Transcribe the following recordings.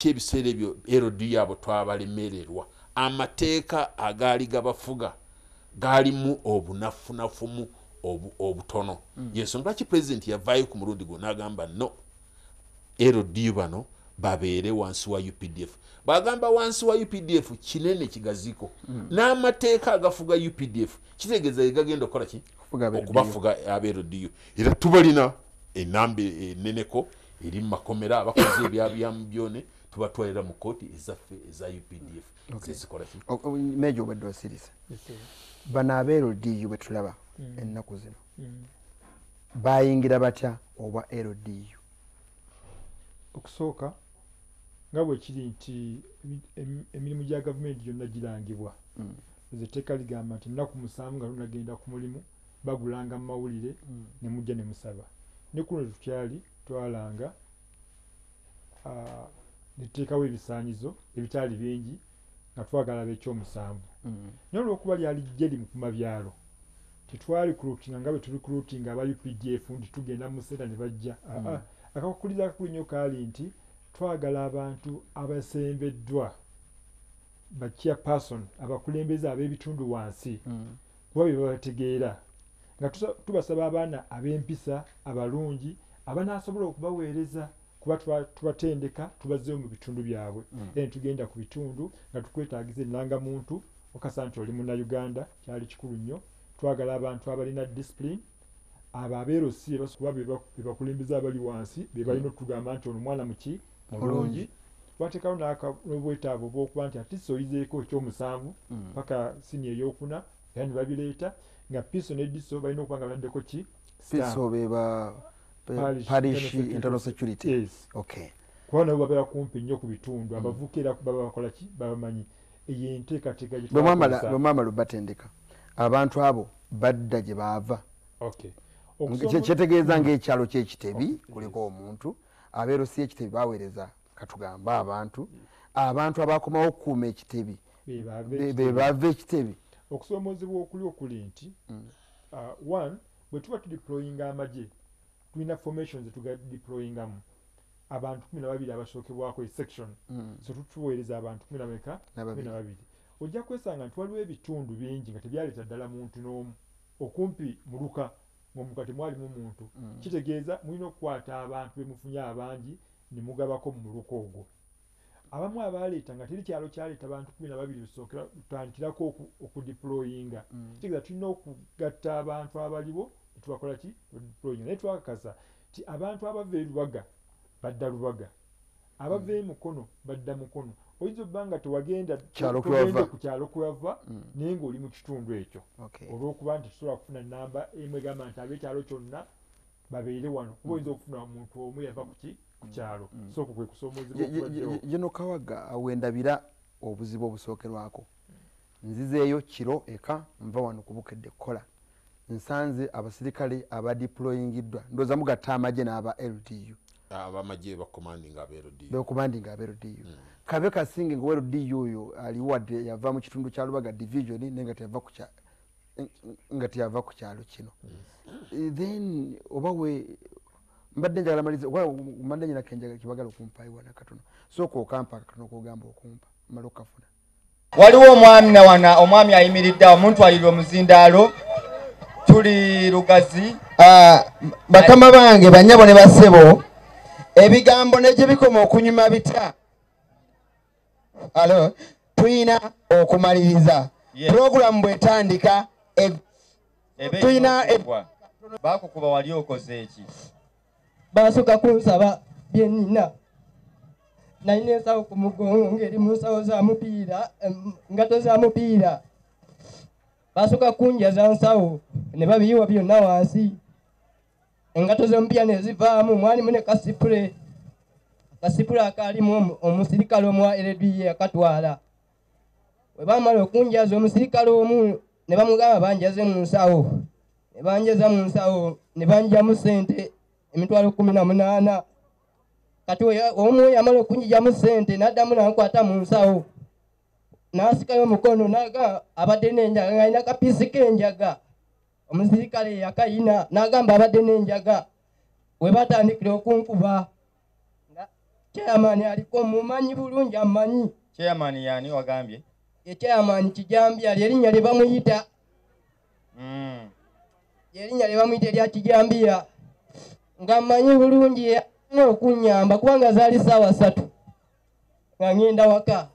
ebiseera ebyo LDU abo twabalemererwa amateeka agaali gabafuga gaalimu obunafunafumu obutono yensonga lwaki pulezidenti yavaayo ku mulundi gwo n'agamba no LDU bano babeere wansi wa UPDF bagamba wansi wa UPDF kinene kigaziko n'amateeka agafuga UPDF kitegeeza yegagenda okukola ki okubafuga LDU era tubalina enambe eneneko eri mu makomera abakoze ebyabyamu byone tubatwalira mu kooti ezaffe eza UPDF zezikola ki mejo obadde osirisa bano LDU bwe tulaba ennaku zino bayingira batya oba LDU okusooka nga bwe kiri nti emirimu gya gavumenti gyonna girangibwa ezeteeka ligamba nti ennaku 7 nga lunagenda ku mulimu bagulanga mu mawulire ne mujja ne musaba ne kuno tukyali twalanga netuteekawo ebisaanyizo ebitaali bingi nga twagala ab'ekyomusanvu naye olw'okuba lyali jjeri mu byalo tetwali kulutinga nga bwe tuli kulutinga aba UPDF nti tugenda mu senta ne bajja akakuliza kakulinyo kaali nti twagala abantu abasembeddwa ba chairperson abakulembeze ab'ebitundu wansi kuba bye babategeera nga tubasaba abaana ab'empisa abalungi abanaasobola okubaweereza kuba tubatendeka tubazzeyo mu bitundu byabwe then tugenda ku bitundu nga tukwetaagiza ennangamuntu okasa nti oli Munnayuganda kyali kikulu nnyo twagala abantu abalina discipline abo abeerosi kuba be bakulembeza abali wansi be balina okutugamba nti ono mwana muki mulungi twateekawo n'obwetaavu bw'okuba nti ati soyizeeko ekyomusanvu paka sini eyokuna era ne babireeta nga piso ne diso balina okuba nga baladdeko ki piso beba parish internal security yes. Okay kuba nabo babeera kumpi nnyo ku bitundu abavuka era baba bakola ki babamanyi eyo enteekateeka bwemwamala batendeka abantu abo badda gye baava okay kyetegeeza ng'ekyalo ky'ekitebi kuliko omuntu abeerosi ekitebi baweereza katugamba abantu abakomawo okukuuma ekitebi be bava ekitebi okusoomozebwa okuli nti one bwe tuba tudeployinga amagye tulina formations zetugadieployingamu abantu 12 abasookebwako esection so tutuweereza abantu 12 ojja kwesanga nti waliwo ebitundu bingi nga tebyaleeta ddala muntu n'omu okumpi muluka ngomuka temwalimu muntu kitegeeza mulina okukwata abantu bemufunye abangi ne mugabako mu muluka ogwo abamu abaleeta nga teri kyalo kyaleeta abantu 12 bisookera tutandikirako okudeployinga kitegeeza tulina okugatta abantu abaliwo tubakola ki deployinga naye twakakasa ti abantu abava erubaga badda lubaga abava emukono badda mukono oyinza obbanga tewagenda ku kyalo kwava naye ng'oli mu kitundu ekyo olw'okuba nti tusobola kufuna namba emu egamba nti ab'ekyalo kyonna babeere wano kuba oyinza okufuna omuntu omu yava ku kyalo so okwo kwe kusoomozebwa General Kawaga awendabira obuzibu obusookerwako nzizeeyo kiro eka nva wano kubukedde kukola nsanze abasirikale abadeployingiddwa ndowooza mugatta amagye n'aba LDU abamagye bakomandinga aba-LDU bakomandinga aba-LDU kabe kasinge ngo LDU oyo aliwo wadde yava mu kitundu kya Lubaga division nenga teyava ku kyalo kino then oba we mbadde njagala malize mbadde nyina kenjaga kibagala okumpaayo wana katono sooka okampa katono okugamba okumpa mala okafuna waliwo omwami nawana omwami ayimiridde omuntu alirwa omuzindaalo tuli Lugazi bakama bange banyabo ne basebo ebigambo negye bikoma okunyuma bitya tuyina okumaliriza program bwetandika tuyina bakukuba wali okoze eki basooka kunsaba byenina nalina ensawo ku mugongo ngeri mu nsawo za mupiira ngato za mupiira basooka kunjaza nsawo ne babiyiwa byonna wansi engato z'omupiira ne zivaamu mwalimu ne kasipule akalimu omusirikale omu wa LDU akatwala bwe baamala okunjaza omusirikale omu ne bamugamba banjaze mu nsawo ne banjaza mu nsawo ne banjamu ssente emitwalo 18 kati omu yamala okunjijamu ssente n'addamu nankwata mu nsawo n'asikayo omukono naga abadde n'enjaga ng'alina kapiisi k'enjaga omusirikale yakayina n'agamba abadde n'enjaga we batandikira okunkuba chairman aliko mumanyi bulungi amanyi. Chairman yani wagambye? Chairman Kijambya lyerinnya lye bamuyita. Lyerinnya lye bamuyita lya Kijambya. Nga manyi bulungi n'okunyamba kubanga zaali ssaawa 3 nga ngenda waka.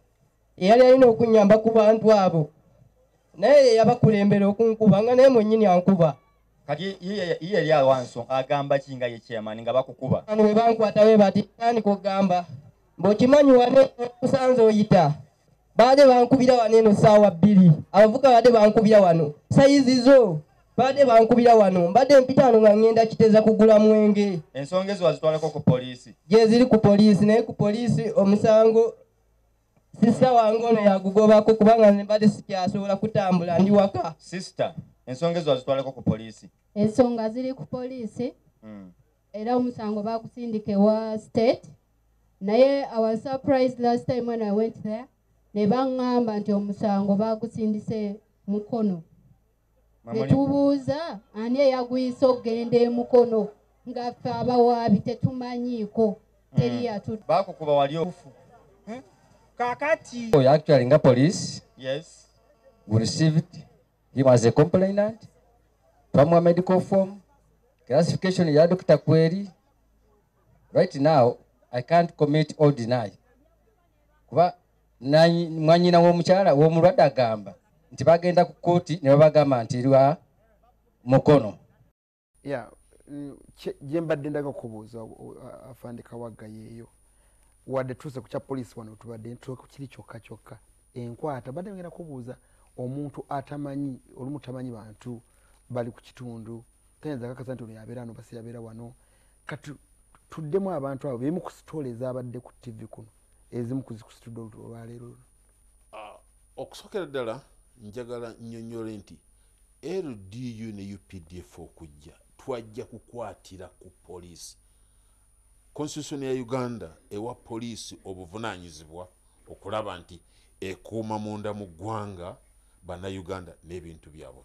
Eyali alina okunyamba ku bantu abo. Naye yabakulembera okunkuba nga naye mwennyini ankuba. Kati iye lya wanso agamba kinga ye chairman nga bakukuba. Ano we bankwata we bati ani kugamba. Mbokimanyi wane kusanze oyita. Baade bankubira wano eno ssaawa 2. Abavuka baade bankubira wano. Sayizi zo. Baade bankubira wano. Mbadde mpita nga ngenda kiteza kugula mwenge. Ensonga ezo wazitwalako ku poliisi? Je ziri ku poliisi naye ku poliisi omusango sisa wange ono yagugobako kubanga mbadde sikyasobola kutambula ndi waka. Sister, ensonga ezo wazitwalako ku poliisi? Ensonga ziri ku poliisi. Era omusango bagusindika ewa state. Naye I was surprised last time when I went there. Ne bangamba nti omusango bagusindise Mukono. Ne tubuuza ani eyaguyisa okugenda e Mukono nga ffe abawaabi tetumanyiiko teri yatu. Bakukuba wali ofu. Kakati. Oh, actually, nga police. Yes. We received him as a complainant. From a medical form. Classification ya Dr. Kweri. Right now, I can't commit or deny. Kuba mwanyina w'omukyala w'omulwadde agamba nti bagenda ku kooti ne babagamba nti lwa Mukono. Gye mbadde ndaga okubuuza afande Kawagga yeeyo wadde tuuse ku kya poliisi wano tubadde ntuuka kiri kyokka enkwata badde ngenda kubuuza omuntu atamanyi olumu tamanyi bantu bali ku kitundu tayinza kakasa nti ono yabeera wano basi yabeera wano kati tuddemu abantu abo beemu ku sitole ezabadde ku TV kuno ezimu kuzikusitudde olwaleero. Okusookera ddala njagala nnyonnyole nti LDU ne UPDF okujja twajja kukwatira ku poliisi. Constitution ya Uganda ewa poliisi obuvunaanyizibwa okulaba nti ekuuma munda mu ggwanga bannayuganda n'ebintu byabwe.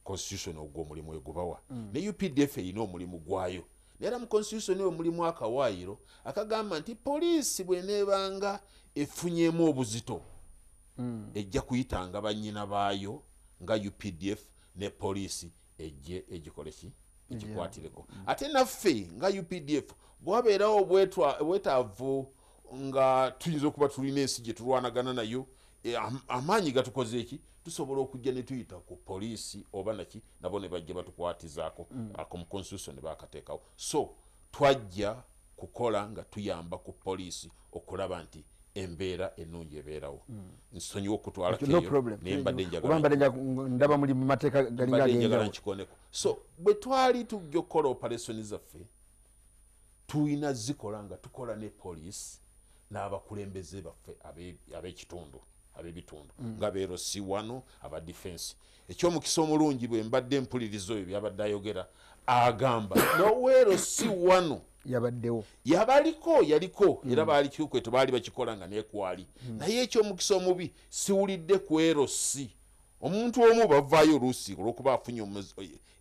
Constitution ogwo omulimu egubawa. Ne UPDF erina omulimu gwayo. Era mu constitution eyo mulimu akawaayiro akagamba nti poliisi bw'eneebanga efunyeemu obuzito ejja kuyitanga bannyina baayo nga UPDF ne poliisi ejje egikoleki ekikwatireko. Ate naffe nga UPDF bwabeerawo obwetaavu nga tuyinza okuba tulina ensi gye tulwanagana nayo amaanyi gatukoze eki tusobola okujja ne tuyita ku poliisi oba naki nabo ne bajja batukwatizaako ako mu constitution ne bakateekawo. So twajja kukola nga tuyamba ku poliisi okulaba nti embeera ennungi ebeerawo. Nsonyiwa okutwala keyo naye mbadde ndaba muli mu mateeka galinga nkikoneko. So bwe twali tujja okukola operation zaffe tuyina zikola nga tukola ne poliisi n'abakulembeze baffe ab'ekitundu ab'ebitundu nga beero si wano aba defense. Ekyomukisa omulungi bwe mbadde mpuliriza oyo byabadde ayogera agamba noweero si wano yabaddewo yaliko era baali kikweto baali bakikola nga nekwali naye ekyomukisa omubi siwulidde ku erosi omuntu omu bavaayo oluusi olwokuba afunye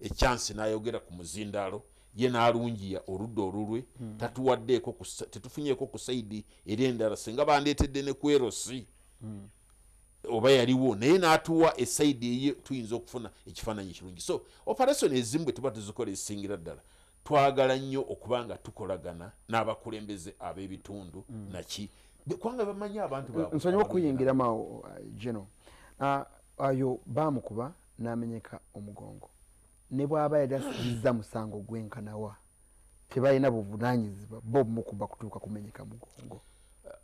ekyansi n'ayogera ku muzindaalo ye n'alungiya oludda olulwe tatuwaddeeko tetufunyeeko ku saidi eri endala singa bandeetedde ne ku erosi oba yaliwo naye n'atuwa esaidi eye tuyinza okufuna ekifaananyi ekirungi. So operation ezimu bwe tuba tuzikola ezisingira ddala twagala nnyo okubanga tukolagana n'abakulembeze ab'ebitundu naki kubanga bamanyi abantu baabwe. Nsonyiwa okuyingira maawo Geno ayo baamukuba n'amenyeka omugongo ne bw'aba yali asizza musango gwenkanawa tebalina buvunaanyizibwa bo mukuba kutuuka kumenyeka mugongo.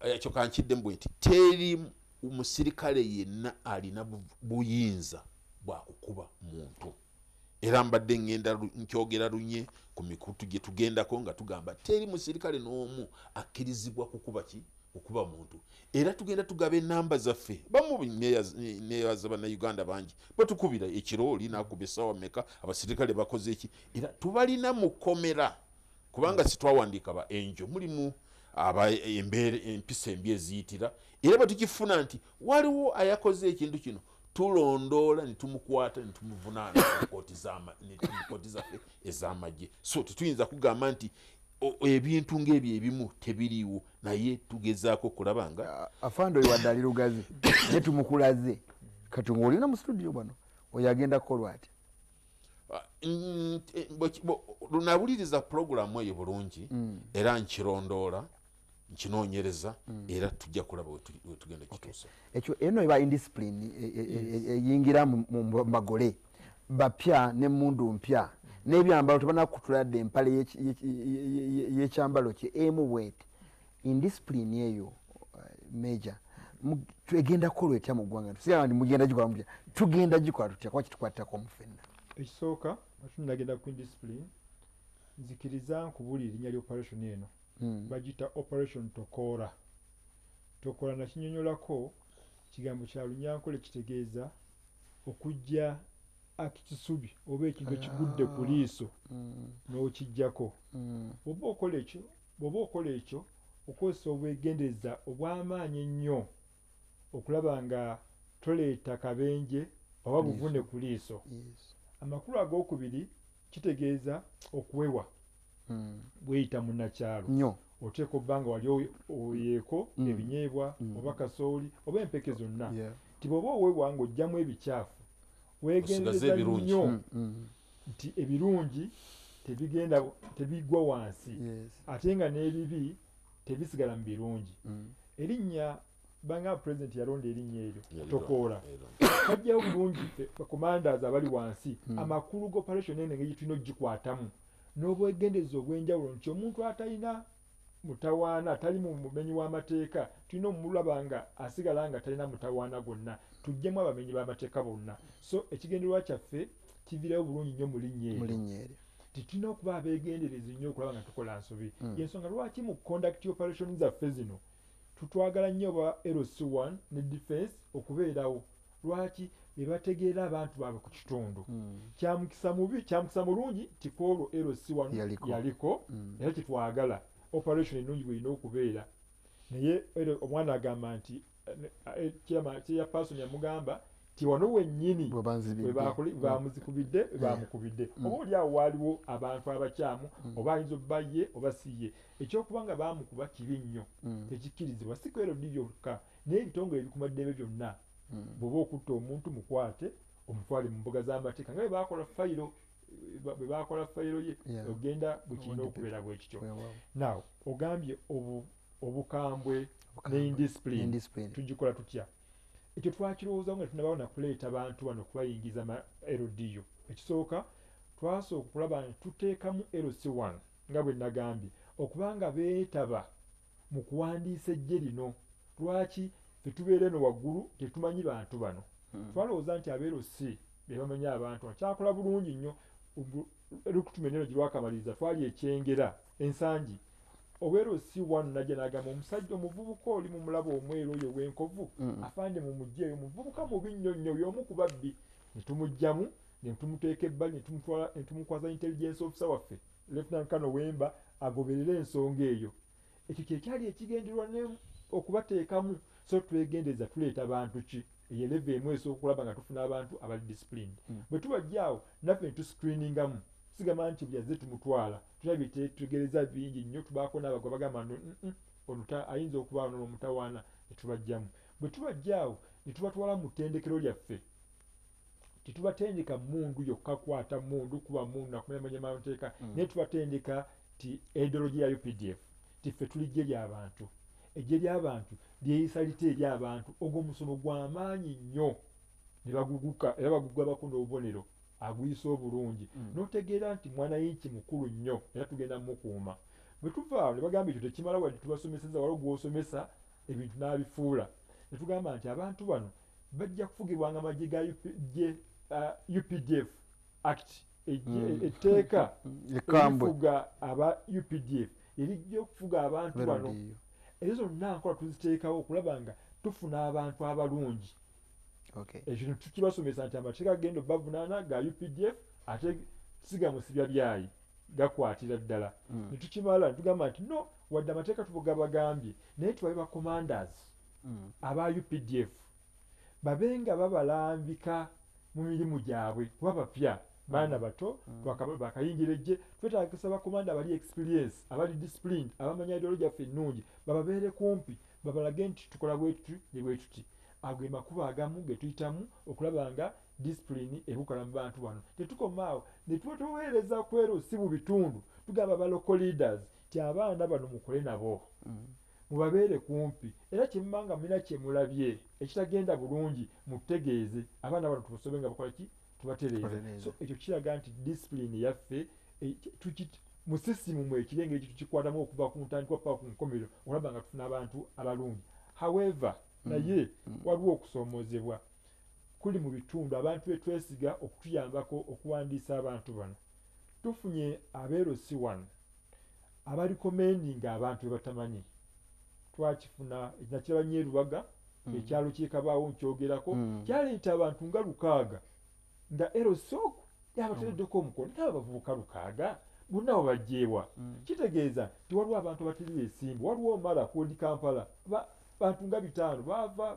Ekyo kankiddemu nti teri omusirikale yenna alina buyinza bwa kukuba muntu. Era mbadde ngenda nkyogera lunye ku mikutu gye tugendako nga tugamba teri musirikale n'omu akkirizibwa kukuba muntu. Era tugenda tugaba ennamba zaffe bamu neebaza bannayuganda bangi bwe tukubira ekirooli n'akuba essaawa mmeka abasirikale bakoze eki era tubalina mu kkomera kubanga sitwawandiika ba enjo mulimu empisa embi eziyitira era bwe tukifuna nti waliwo ayakoze ekintu kino tulondoola ne tumukwata ne tumuvunaana mu kooti zaffe ez'amagye. So tetuyinza kugamba nti ebintu ng'ebyo ebimu tebiriiwo naye tugezaako kulaba nga afande oyo wadde ali lugazi naye tumukulaze kati ng'olina mu studio bano oyo agenda kukolwa ati lunawuliriza puroguramu eyo bulungi era nkirondoola nkinoonyereza era tujja kulaba wetugenda kituusa ekyo eno eba indiscipline eyingira mu magole bapya n'emmundu mpya n'ebyambalo tebanakutulade empale y'ekyambalo kye emu bweti indiscipline eyo major egenda kukolwa etya mu ggwanga sigamba nti mugenda gikola mutya tugenda gikola tutya kuba kitukwatako mu ffenna ekisooka atunagenda ku indiscipline nzikiriza nkubulira erinnya lyoperation eno bagita operation tokoora tokoora nakinyonyolako kigambo kya lunyankole kitegeeza okujja akikisubi oba ekintu ekigudde ku liiso n'okijjako bw'oba okola ekyo okozesa obwegendereza obw'amaanyi ennyo okulaba nga toleeta kabenje oba buvune ku liiso amakulu ag'okubiri kitegeeza okuwewa bweyita munnakyalo nnyo oteeka obba nga wali oyeeko ebinyeebwa oba kasooli oba empeke zonna ti bw'oba owewa ng'ojjamu ebicaafu weegendereza nnyo nti ebirungi tebigwa wansi ate nga n'ebibi tebisigala mu birungi erinnya banga pulezidenti yalonda erinnya eryo tokoora kajjayo bulungi bacommanders abali wansi amakulu g'operation eno engeri tulina ogikwatamu n'obwegendeza obw'enjawulo nti omuntu atalina mutawaana atali mu mumenyi w'amateeka tulina omulaba nga asigala nga talina mutawaana gwonna tuggyemu abamenyi b'amateeka bonna so ekigendererwa kyaffe kiviirayo bulungi nnyo mu linnya eryo tetulina okuba abeegenderezi nnyo okulaba nga tukola nsobi yensonga lwaki mu conduct operation zaffe zino tutwagala nnyo ba LC1 ne defense okubeerawo lwaki bebategeera abantu baabwe ku kitundu kyamukisa mulungi tikwolwo LC1 yaliko era kitwagala operation ennungi bwelina okubeera naye omwana agamba nti kyeya person yamugamba ti wano wennyini bamuzikubidde bamukubidde oba oli awo waaliwo abantu abakyamu oba ayinza obba ye oba si ye ekyokuba nga bamukuba kibi nnyo tekikkirizibwa si kwero ddi byokka naye ebitongole ebikumaddembe byonna bw'oba okutta omuntu mukwate omutwale mu mbuga z'amateeka nga bwe bakola fayiro ye ogenda bwekirina okubeera bwekityo now ogambye obukambwe ne indiscipline tugikola tutya ekyo twakirowoozawo nga tunabawo nakuleeta bantu bano okubayingiza ma LDU ekisooka twasooka okulaba nti tuteekamu LC1 nga bwe nagambye okubanga beetaba mu kuwandiisa ejje lino lwaki ffe tubeera eno waggulu tetumanyi bantu bano twalowooza nti abeerosi be bamanyi abantu kyakola bulungi nnyo recruitment eno girwakamaliriza twali ekyengera ensangi obwerosi wano najja n'agamba omusajja omuvubuka oli mu mulaba omweru oyo w'enkovu afande mu mujja eyo muvubuka mubi nnyo nnyo y'omu ku babbi ne tumuggyamu ne tumuteeka ebbali ne tumukwaza intelligence officer waffe Lieutenant Colonel Wemba agoberera ensonga eyo ekyo kyekyali ekigendererwa okubateekamu so twegendeza tuleeta bantu ki eyo leve emu esooka okulaba nga tufuna abantu abali disciplined bwe tubajjaawo naffe ne tuscreeningamu sigamba nti byaze tumutwala tulabye tegereza bingi nnyo tubaako n'abagwa bagamba ono ayinza okuba n'omutawaana ne tubajjamu bwe tubajjaawo ne tubatwala mu ttendekero lyaffe tetubatendeka mundu yokka kwata mundu kuba mundu nakumanya amateeka naye tubatendeka ti ideology ya UPDF tiffe tulijje ly'abantu ejje ly'abantu lyeyisa lite ery'abantu ogwo omusomo gw'amaanyi nnyo ne baguguka era bagugabako n'obubonero aguyisa obulungi n'otegeera nti mwana yinki mukulu nnyo era tugenda mukuuma bwe tuvaawo ne bagamba ekyo tekimala wadde tubasomeseza waliwo gw'osomesa ebintu n'abifuula ne tugamba nti abantu bano bajja kufugibwanga amagye ga UPDF act etteeka erifuga aba UPDF erijja okufuga abantu bano ezo zonna nkola tuziteekawo okulaba nga tufuna abantu abalungi ekyo tukibasomesa nti amateeka genda bavunaana ga UPDF ate sigamusibya byayi gakwatira ddala ne tukimala netugamba nti no wadde amateeka tubagambye naye tubabe ba commanders aba UPDF babenga babalambika mu mirimu gyabwe kuba bapya baana bato bakayingireje twetagisa bakomanda abali experience abali disciplined abamanya ideology yaffe ennungi bababeere kumpi babalage nti tukola bwetuti ne bwetuti ago makuba agamu getuyitamu okulaba nga discipline ebukola mu bantu bano tetukomaawo ne tuweereza kwero si mu bitundu tugamba ba local leaders ti abaana bano mukole nabo mubabeere kumpi era kyemmanga mulina kyemulabye ekitagenda bulungi mutegeeze abaana bano tubasobe nga bakola ki tubatereeza so ekyo kiraga nti discipline yaffe mu sisimu mwe ekirenge ekyo tukikwatamu okuva ku ntandikwa paka ku nkomerero olaba nga tufuna abantu abalungi however naye waliwo okusoomozebwa kuli mu bitundu abantu betwesiga okutuyambako okuwandiisa abantu bano tufunye abeerosi wano abalikomeninga abantu bebatamanyi twakifuna nakiraba Nyerubaga ekyalo kyekabaawo nkyogerako kyaleeta abantu nga 600 nga erosoko yabatereddeko omukono n'abavubuka 600 bonna babajjeewa kitegeeza tiwaliwo abantu abatirira esimbu waliwo omala kodi Kampala bantu nga 5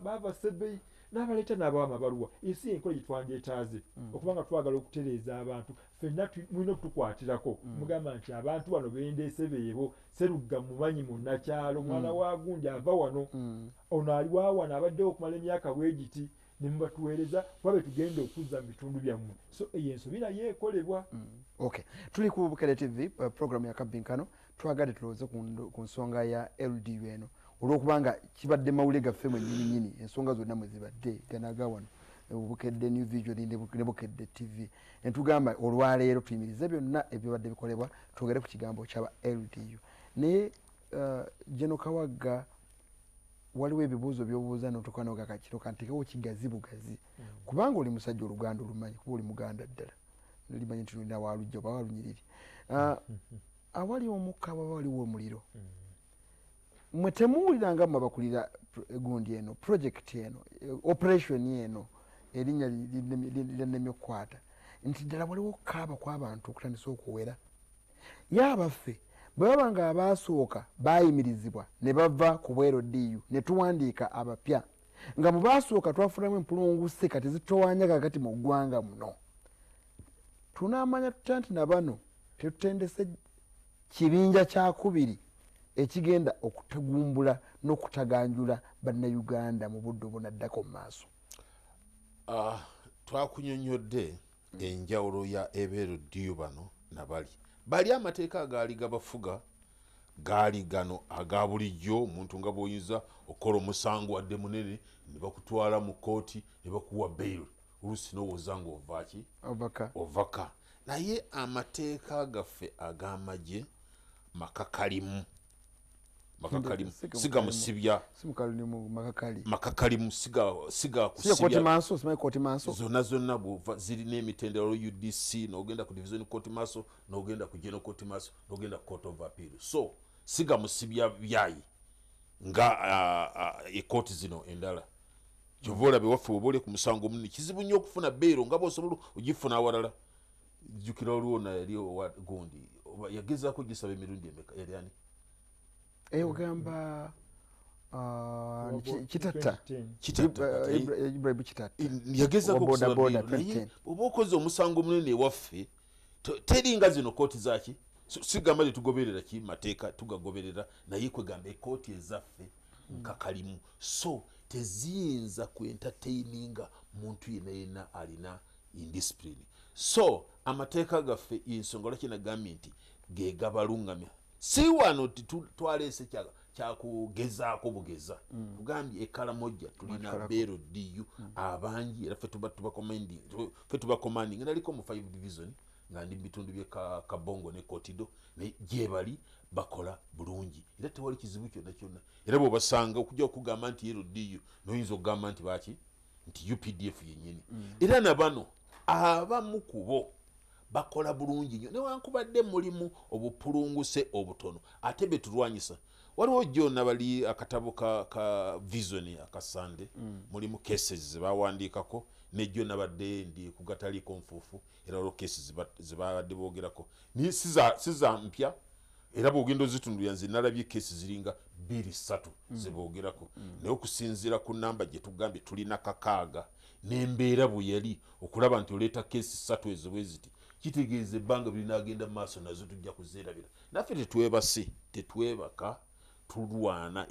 bava Sebei n'abaleeta n'abawa amabaluwa ensi enkola gye twandyetaaze okubanga twagala okutereeza abantu ffenna mulina okutukwatirako mugamba nti abantu bano bendeese beebo Serugga mumanyi munnakyalo mwana wa gundi ava wano ono ali waawano abaddewo okumala emyaka bwegiti ne mubatuweereza kuba be tugenda okuzza mu bitundu byammwe so eyo ensobi nayo ekolebwa. Okay, tuli ku Bukedde TV program ya Kabinkano twagadde tulowooze ku nsonga ya LDU eno olwokubanga kibadde mawulire gaffe mwennyini ensonga zonna mwe zibadde ganaga wano Bukedde New Vision ne Bukedde TV entugamba olwaleero tuyimirize byonna ebibadde bikolebwa twogere ku kigambo kyaba LDU naye Jeno Kawagga waliwo ebibuuzo by'obuuza n'otukaano gakakiro kantikewo kigazi bugazi kubanga oli musajja oluganda olumanyi kuba oli muganda ddala limanyi nti lulina waalujja oba walunyiriri awali omukka waba waliwo omuliro mwe temuwuliranga mmwe abakulira gundi eno project eno operation eno erinnya linemye okukwata nti ddala waliwo okukaaba kw'abantu okutandisa okuwera yaabaffe bwe baba nga abaasooka baayimirizibwa ne bava ku bwero diyu ne tuwandiika abapya nga mu baasooka twafunamu empulunguse kati zitowanya kakati mu ggwanga muno tunaamanya tutya nti na bano tetutendese kibinja kyakubiri ekigenda okutegumbula n'okutaganjula bannayuganda mu budde obunaddako mu maaso. Twakunyonyodde enjawulo ya ebeero diyu bano bali amateeka agaali gabafuga gaali gano aga bulijjo omuntu nga bw'oyinza okukola omusango wadde munene ne bakutwala mu kooti ne bakuwa bail oluusi n'owooza ng'ovaaki ovaka naye amateeka gaffe ag'amagye makakalimu sigamusibya makakalimu sigakusibya zonna bw'ova zirina emitendera UDC n'ogenda ku division court maso n'ogenda ku general court maso n'ogenda ku court of appeal so sigamusibya byayi nga ekooti zino endala kyova olabe waffe oba oli ku musango munene kizibu nnyo okufuna beero nga bw'osobola ogifuna awalala jjukira olwona yali gundi yagezaako gisaba emirundi emeka yali ani ogamba Ibrahim Kitatta yagezaako okusaba naye oba okoze omusango munene ewaffe teringa zino kooti zaki sigamba tetugoberera ki mateeka tugagoberera naye kwegamba ekooti ezaffe nkakalimu so teziyinza ku entertaininga muntu yenna alina indiscipline so amateeka gaffe ensonga lwaki nagambye nti gegabalungamya si wano twaleese kyakugezaako bugeza tugambye Ekaramoja tulina beero diyu abangi era ffe tubakomandinga naliko mu 5 division nga ndi bitundu bye Kabongo ne Kotido naye gye bali bakola bulungi era tewali kizibu kyonna era bw'obasanga okujja okugamba nti ero diyu noyinza okugamba nti baki nti UPDF yennyini era nabano abamu kubo bakola bulungi nnyo newankubadde mulimu obupulunguse obutono ate betulwanyisa waliwo jjonna bali akatabo ka vision akasande mulimu cases zebawandiikako nejjo nabadde ndi kugataliiko nfuufu era olwo cases zebabadde boogerako ni siza mpya era bwogenda ozitundulira nze nalabye cases ziringa 2-3 zeboogerako naye okusinziira ku namba gye tugambye tulina 6 n'embeera bwe yali okulaba nti oleeta cases 3 ezo bwe ziti kitegeeza ebbanga birinagenda mu maaso nazo tujja kuzeerabira naffe tetwebase tetwebaka tulwana